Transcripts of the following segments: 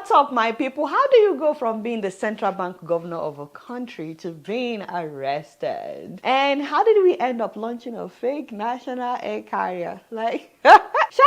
What's up, my people? How do you go from being the central bank governor of a country to being arrested? And how did we end up launching a fake national air carrier? Like, shout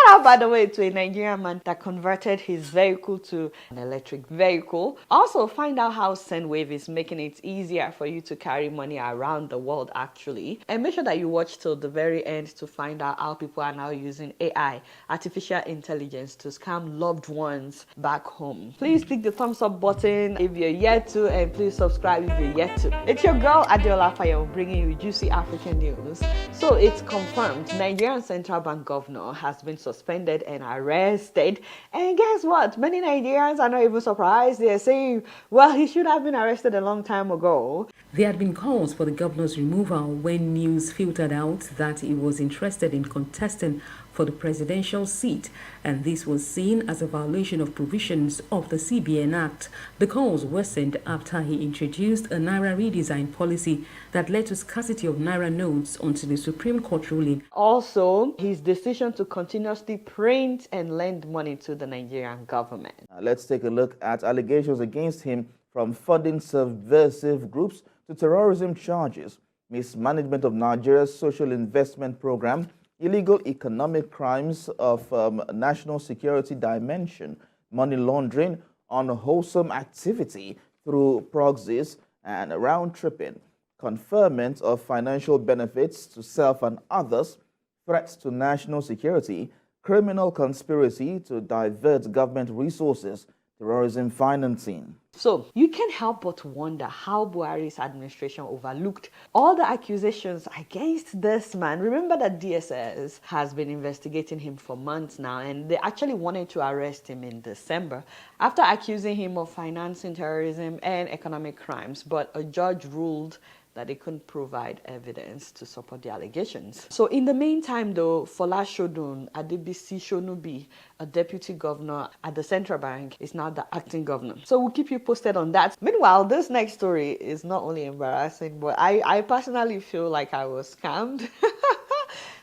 out, by the way, to a Nigerian man that converted his vehicle to an electric vehicle. Also, find out how Sendwave is making it easier for you to carry money around the world, actually. And make sure that you watch till the very end to find out how people are now using AI, artificial intelligence, to scam loved ones back home. Please click the thumbs up button if you're yet to, and please subscribe if you're yet to. It's your girl Adiola Fayo bringing you juicy African news. So it's confirmed, Nigerian central bank governor has been suspended and arrested. And guess what? Many Nigerians are not even surprised. They're saying, well, he should have been arrested a long time ago. There had been calls for the governor's removal when news filtered out that he was interested in contesting for the presidential seat, and this was seen as a violation of provisions of the CBN Act. The calls worsened after he introduced a Naira redesign policy that led to scarcity of Naira notes until the Supreme Court ruling. Also, his decision to continuously print and lend money to the Nigerian government. Let's take a look at allegations against him, from funding subversive groups to terrorism charges, mismanagement of Nigeria's social investment program, illegal economic crimes of national security dimension, money laundering, unwholesome activity through proxies, and round-tripping, conferment of financial benefits to self and others, threats to national security, criminal conspiracy to divert government resources, terrorism financing. So you can't help but wonder how Buhari's administration overlooked all the accusations against this man. Remember that DSS has been investigating him for months now, and they actually wanted to arrest him in December after accusing him of financing terrorism and economic crimes, but a judge ruled that they couldn't provide evidence to support the allegations. So in the meantime, though, Fola Shodun Adebisi Shonubi, a deputy governor at the central bank, is now the acting governor. So we'll keep you posted on that. Meanwhile, this next story is not only embarrassing, but I personally feel like I was scammed.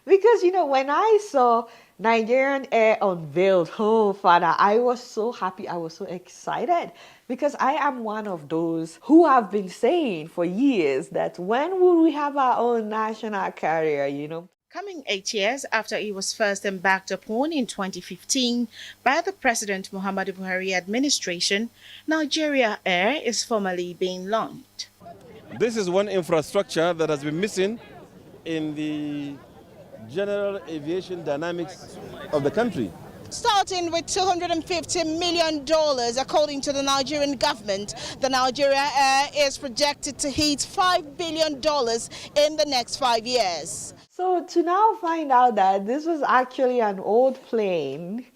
Because, you know, when I saw Nigerian Air unveiled, oh, Father, I was so happy. I was so excited. Because I am one of those who have been saying for years that when will we have our own national carrier, you know? Coming 8 years after it was first embarked upon in 2015 by the President Muhammadu Buhari administration, Nigeria Air is formally being launched. This is one infrastructure that has been missing in the general aviation dynamics of the country. Starting with $250 million, according to the Nigerian government, the Nigeria Air is projected to hit $5 billion in the next 5 years. So to now find out that this was actually an old plane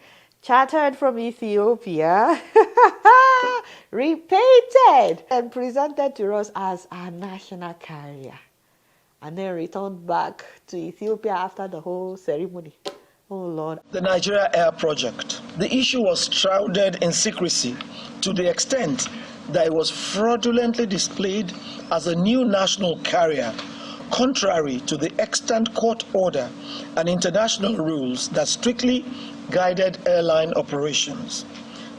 chartered from Ethiopia, repainted and presented to us as our national carrier, and then returned back to Ethiopia after the whole ceremony. Oh, Lord. The Nigeria Air project. The issue was shrouded in secrecy to the extent that it was fraudulently displayed as a new national carrier, contrary to the extant court order and international rules that strictly guided airline operations.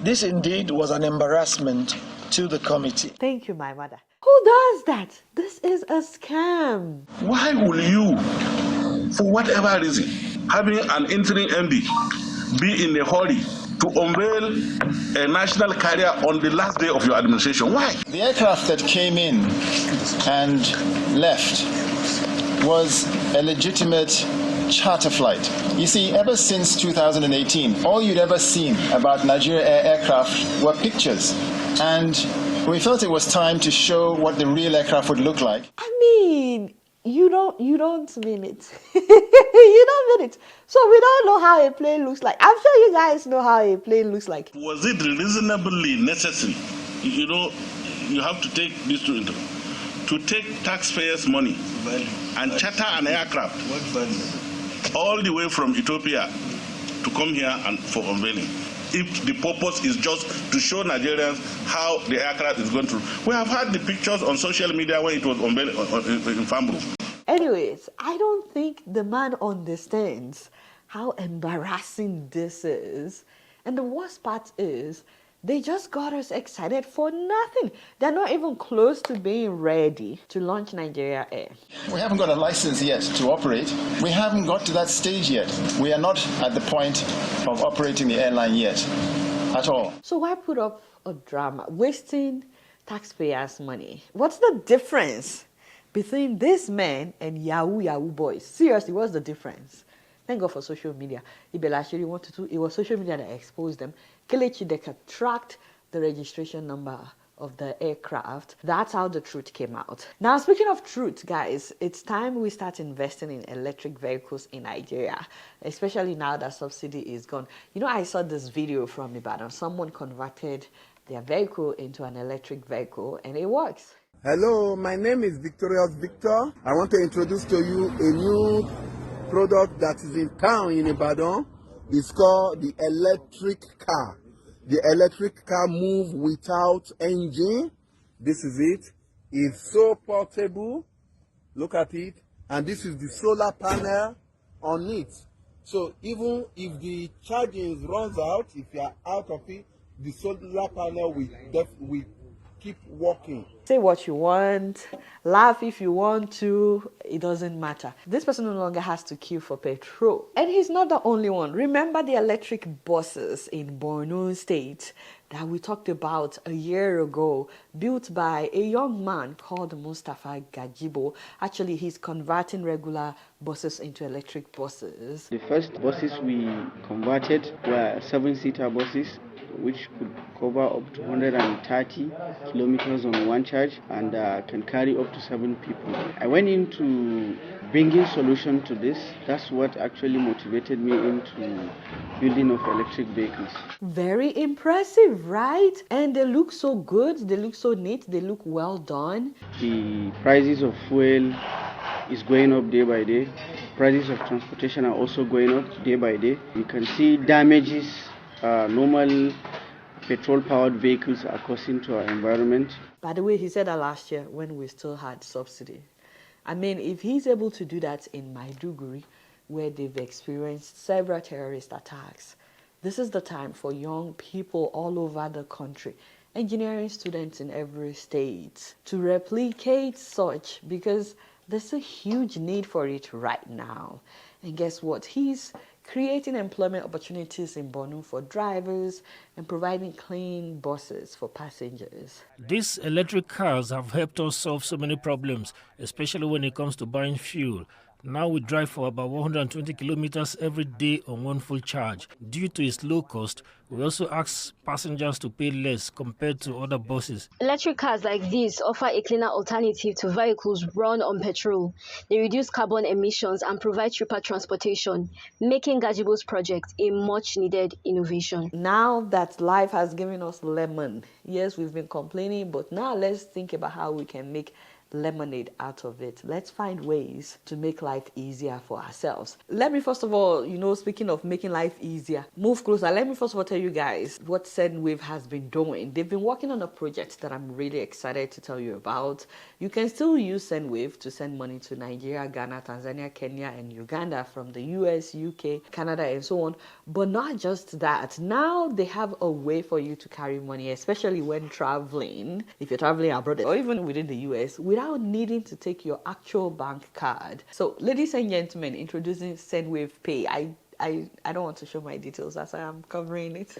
This indeed was an embarrassment to the committee. Thank you, my mother. Who does that? This is a scam. Why will you, for whatever reason, having an interim MD, be in a hurry to unveil a national carrier on the last day of your administration? Why? The aircraft that came in and left was a legitimate charter flight. You see, ever since 2018, all you'd ever seen about Nigeria Air aircraft were pictures. And we felt it was time to show what the real aircraft would look like. I mean, you don't mean it. You don't mean it. So we don't know how a plane looks like. I'm sure you guys know how a plane looks like. Was it reasonably necessary? You know, you have to take this to take taxpayers' money and charter an aircraft all the way from Ethiopia to come here and for unveiling, if the purpose is just to show Nigerians how the aircraft is going to. We have had the pictures on social media when it was unveiled in Fambro. Anyways, I don't think the man understands how embarrassing this is. And the worst part is, They just got us excited for nothing. They're not even close to being ready to launch Nigeria Air. We haven't got a license yet to operate. We haven't got to that stage yet. We are not at the point of operating the airline yet at all. So why put up a drama, wasting taxpayers' money? What's the difference between this man and Yahoo boys? Seriously, what's the difference? Thank God for social media. It was social media that exposed them. Kelechi Deka tracked the registration number of the aircraft. That's how the truth came out. Now, speaking of truth, guys, it's time we start investing in electric vehicles in Nigeria, especially now that subsidy is gone. You know, I saw this video from Ibadan. Someone converted their vehicle into an electric vehicle, and it works. Hello, my name is Victorious Victor. I want to introduce to you a new product that is in town in Ibadan. It's called the electric car. The electric car moves without engine. This is it. It's so portable. Look at it. And this is the solar panel on it. So even if the charging runs out, if you are out of it, the solar panel will keep working. Say what you want, laugh if you want to, it doesn't matter. This person no longer has to queue for petrol. And he's not the only one. Remember the electric buses in Borno State that we talked about a year ago, built by a young man called Mustafa Gajibo. Actually, he's converting regular buses into electric buses. The first buses we converted were 7-seater buses, which could cover up to 130 kilometers on one charge and can carry up to 7 people. I went into bringing solution to this. That's what actually motivated me into building of electric vehicles. Very impressive, right? And they look so good, they look so neat, they look well done. The prices of fuel is going up day by day. Prices of transportation are also going up day by day. You can see damages normal petrol-powered vehicles are causing to our environment. By the way, he said that last year when we still had subsidy. I mean, if he's able to do that in Maiduguri, where they've experienced several terrorist attacks, this is the time for young people all over the country, engineering students in every state, to replicate such, because there's a huge need for it right now. And guess what? He's creating employment opportunities in Borno for drivers and providing clean buses for passengers. These electric cars have helped us solve so many problems, especially when it comes to buying fuel. Now we drive for about 120 kilometers every day on one full charge. Due to its low cost, we also ask passengers to pay less compared to other buses. Electric cars like these offer a cleaner alternative to vehicles run on petrol. They reduce carbon emissions and provide cheaper transportation, making Gajibo's project a much-needed innovation. Now that life has given us lemon, yes, we've been complaining, but now let's think about how we can make lemonade out of it. Let's find ways to make life easier for ourselves. Let me first of all, speaking of making life easier, move closer. Let me first of all tell you guys what Sendwave has been doing. They've been working on a project that I'm really excited to tell you about. You can still use Sendwave to send money to Nigeria, Ghana, Tanzania, Kenya, and Uganda from the US, UK, Canada, and so on. But not just that. Now they have a way for you to carry money, especially when traveling. If you're traveling abroad or even within the US, without needing to take your actual bank card. So, ladies and gentlemen, introducing Sendwave Pay. I don't want to show my details, that's why I'm covering it.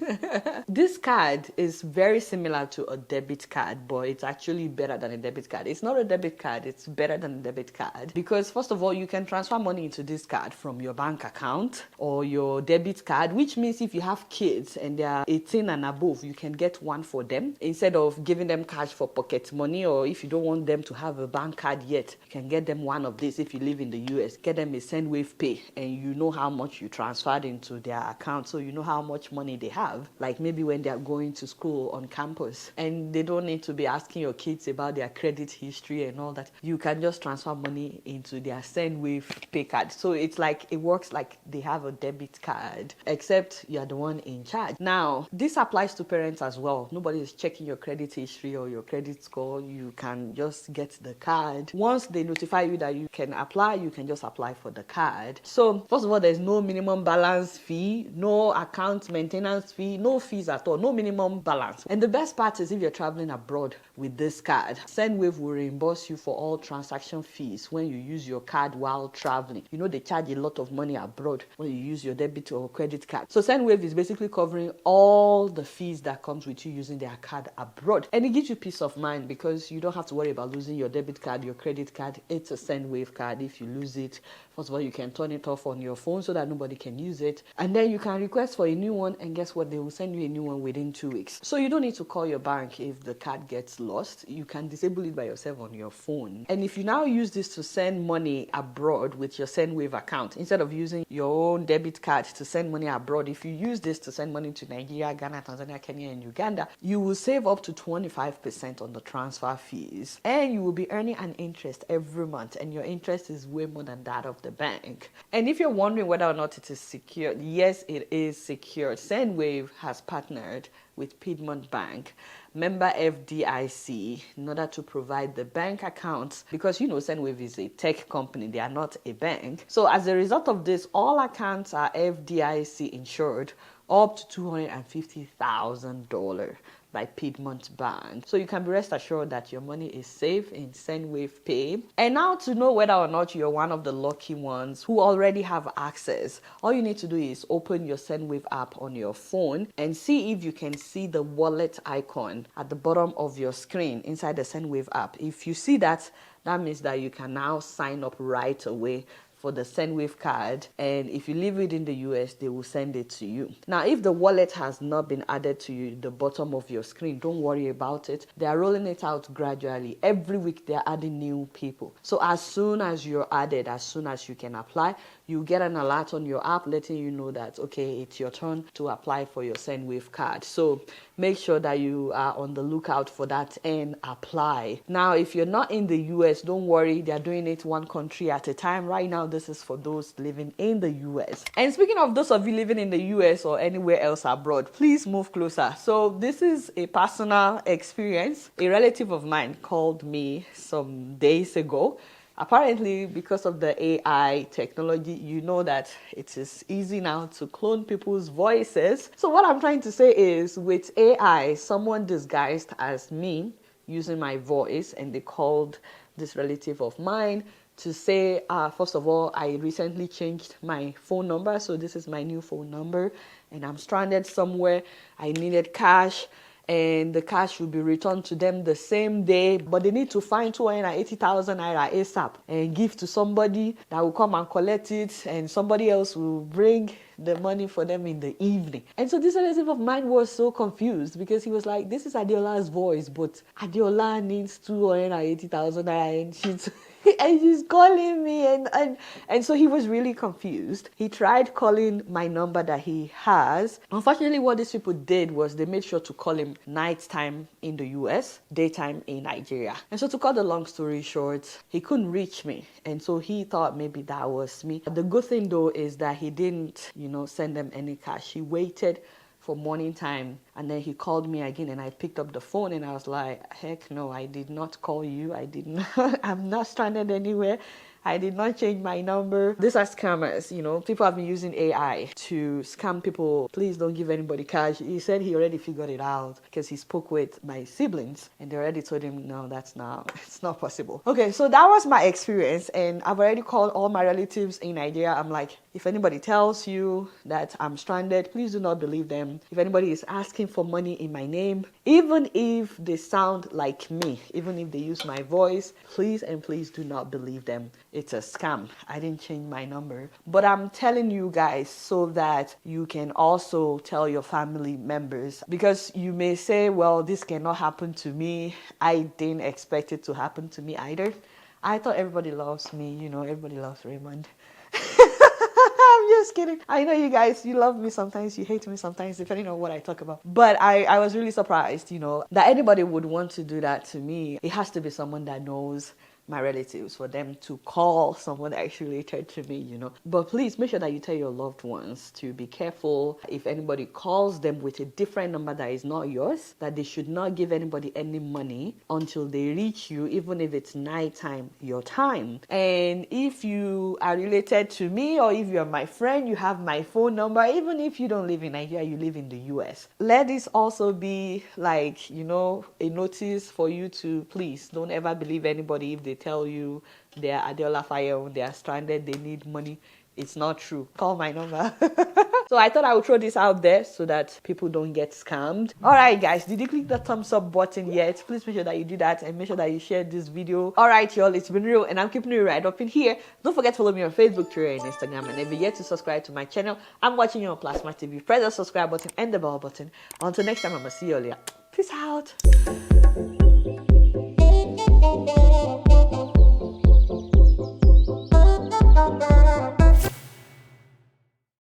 This card is very similar to a debit card, but it's actually better than a debit card. It's not a debit card, it's better than a debit card. Because first of all, you can transfer money into this card from your bank account or your debit card, which means if you have kids and they are 18 and above, you can get one for them. Instead of giving them cash for pocket money, or if you don't want them to have a bank card yet, you can get them one of these. If you live in the US, get them a Sendwave Pay, and you know how much you transferred into their account, so you know how much money they have, like maybe when they are going to school on campus, and they don't need to be asking your kids about their credit history and all that. You can just transfer money into their Sendwave Pay card. So it's like, it works like they have a debit card, except you're the one in charge. Now, this applies to parents as well. Nobody is checking your credit history or your credit score. You can just get the card. Once they notify you that you can apply, you can just apply for the card. So first of all, there's no minimum minimum balance fee, no account maintenance fee, no fees at all, no minimum balance. And the best part is if you're traveling abroad with this card, Sendwave will reimburse you for all transaction fees when you use your card while traveling. You know they charge a lot of money abroad when you use your debit or credit card. So Sendwave is basically covering all the fees that comes with you using their card abroad. And it gives you peace of mind because you don't have to worry about losing your debit card, your credit card. It's a Sendwave card. If you lose it, first of all, you can turn it off on your phone so that nobody can use it. And then you can request for a new one, and guess what? They will send you a new one within 2 weeks. So you don't need to call your bank if the card gets lost. You can disable it by yourself on your phone. And if you now use this to send money abroad with your Sendwave account, instead of using your own debit card to send money abroad, if you use this to send money to Nigeria, Ghana, Tanzania, Kenya, and Uganda, you will save up to 25% on the transfer fees. And you will be earning an interest every month, and your interest is way more than that of the bank. And if you're wondering whether or not it is secured, yes, it is secured. Sendwave has partnered with Piedmont Bank, member FDIC, in order to provide the bank accounts, because Sendwave is a tech company, they are not a bank. So as a result of this, all accounts are FDIC insured up to $250,000 by Piedmont Bank. So you can be rest assured that your money is safe in Sendwave Pay. And now to know whether or not you're one of the lucky ones who already have access, all you need to do is open your Sendwave app on your phone and see if you can see the wallet icon at the bottom of your screen inside the Sendwave app. If you see that, that means that you can now sign up right away for the Sendwave card, and if you live within the US, they will send it to you. Now, if the wallet has not been added to you, the bottom of your screen, don't worry about it. They are rolling it out gradually. Every week, they're adding new people. So as soon as you're added, as soon as you can apply, you get an alert on your app letting you know that, okay, it's your turn to apply for your Sendwave card. So make sure that you are on the lookout for that and apply. Now, if you're not in the US, don't worry. They're doing it one country at a time. Right now, this is for those living in the US. And speaking of those of you living in the US or anywhere else abroad, please move closer. So this is a personal experience. A relative of mine called me some days ago. Apparently, because of the AI technology, you know that it is easy now to clone people's voices. So what I'm trying to say is, with AI, someone disguised as me using my voice, and they called this relative of mine to say, first of all, I recently changed my phone number, so this is my new phone number, and I'm stranded somewhere. I needed cash, and the cash will be returned to them the same day, but they need to find 280,000 naira ASAP and give to somebody that will come and collect it, and somebody else will bring the money for them in the evening. And so this relative of mine was so confused because he was like, this is Adeola's voice, but Adeola needs 280,000 naira and she's calling me, and so he was really confused. He tried calling my number that he has. Unfortunately, what these people did was they made sure to call him nighttime in the US, daytime in Nigeria. And so to cut the long story short, he couldn't reach me, and so he thought maybe that was me. The good thing though is that he didn't, send them any cash. He waited for morning time, and then he called me again, and I picked up the phone, and I was like, heck no, I did not call you. I did not. I'm not stranded anywhere. I did not change my number. These are scammers, People have been using AI to scam people. Please don't give anybody cash. He said he already figured it out because he spoke with my siblings and they already told him, no, it's not possible. Okay, so that was my experience, and I've already called all my relatives in Nigeria. I'm like, if anybody tells you that I'm stranded, please do not believe them. If anybody is asking for money in my name, even if they sound like me, even if they use my voice, please do not believe them. It's a scam. I didn't change my number. But I'm telling you guys so that you can also tell your family members, because you may say, well, this cannot happen to me. I didn't expect it to happen to me either. I thought everybody loves me, everybody loves Raymond. I'm just kidding. I know you guys, you love me sometimes, you hate me sometimes, depending on what I talk about. But I was really surprised, that anybody would want to do that to me. It has to be someone that knows my relatives, for them to call someone that is related to me, you know. But please make sure that you tell your loved ones to be careful. If anybody calls them with a different number that is not yours, that they should not give anybody any money until they reach you, even if it's nighttime, your time. And if you are related to me, or if you're my friend, you have my phone number, even if you don't live in Nigeria, you live in the US. Let this also be like, you know, a notice for you to please don't ever believe anybody if they tell you they're Adeola Fire, they are stranded, they need money. It's not true. Call my number. So I thought I would throw this out there so that people don't get scammed. Alright guys, did you click the thumbs up button yet? Please make sure that you do that and make sure that you share this video. Alright y'all, it's been real and I'm keeping it right up in here. Don't forget to follow me on Facebook, Twitter and Instagram, and if you're yet to subscribe to my channel, I'm watching you on Plasma TV. Press the subscribe button and the bell button. Until next time, I'm gonna see you all later. Peace out.